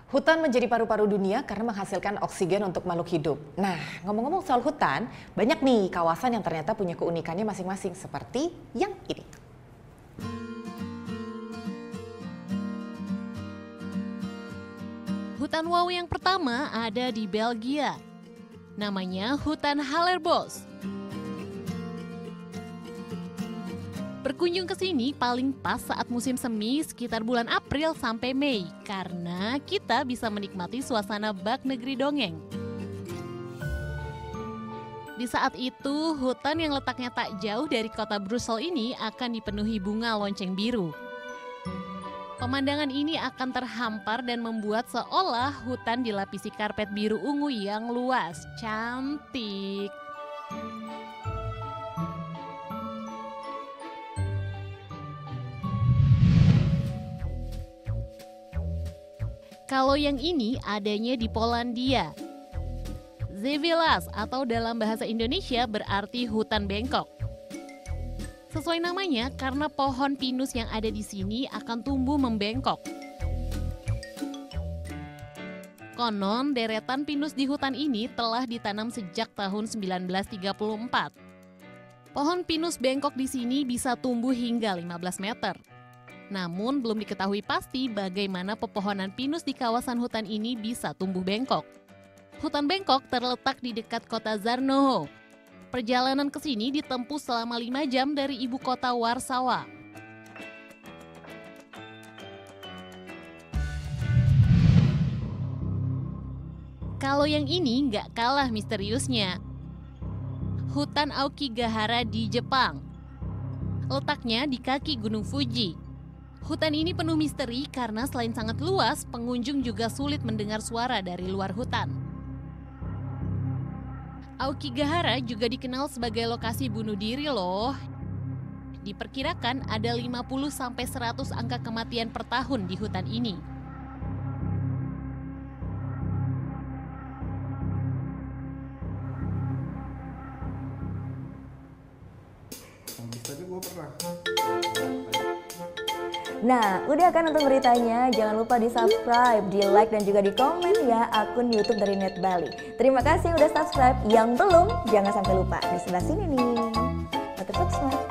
Hutan menjadi paru-paru dunia karena menghasilkan oksigen untuk makhluk hidup. Nah, ngomong-ngomong soal hutan, banyak nih kawasan yang ternyata punya keunikannya masing-masing, seperti yang ini. Hutan wow yang pertama ada di Belgia. Namanya Hutan Hallerbos. Berkunjung ke sini paling pas saat musim semi sekitar bulan April sampai Mei karena kita bisa menikmati suasana bak negeri dongeng. Di saat itu, hutan yang letaknya tak jauh dari kota Brussel ini akan dipenuhi bunga lonceng biru. Pemandangan ini akan terhampar dan membuat seolah hutan dilapisi karpet biru ungu yang luas. Cantik! Kalau yang ini adanya di Polandia. Zevelas atau dalam bahasa Indonesia berarti hutan bengkok. Sesuai namanya karena pohon pinus yang ada di sini akan tumbuh membengkok. Konon deretan pinus di hutan ini telah ditanam sejak tahun 1934. Pohon pinus bengkok di sini bisa tumbuh hingga 15 meter. Namun belum diketahui pasti bagaimana pepohonan pinus di kawasan hutan ini bisa tumbuh bengkok. Hutan bengkok terletak di dekat kota Żarnowo. Perjalanan ke sini ditempuh selama 5 jam dari ibu kota Warsawa. Kalau yang ini nggak kalah misteriusnya. Hutan Aokigahara di Jepang. Letaknya di kaki Gunung Fuji. Hutan ini penuh misteri karena selain sangat luas, pengunjung juga sulit mendengar suara dari luar hutan. Aokigahara juga dikenal sebagai lokasi bunuh diri loh. Diperkirakan ada 50-100 angka kematian per tahun di hutan ini. Tadi gue pernah. Nah, udah kan untuk beritanya? Jangan lupa di-subscribe, di-like, dan juga di-komen ya akun YouTube dari Net Bali. Terima kasih udah subscribe. Yang belum, jangan sampai lupa. Di sebelah sini nih. Tetap subscribe.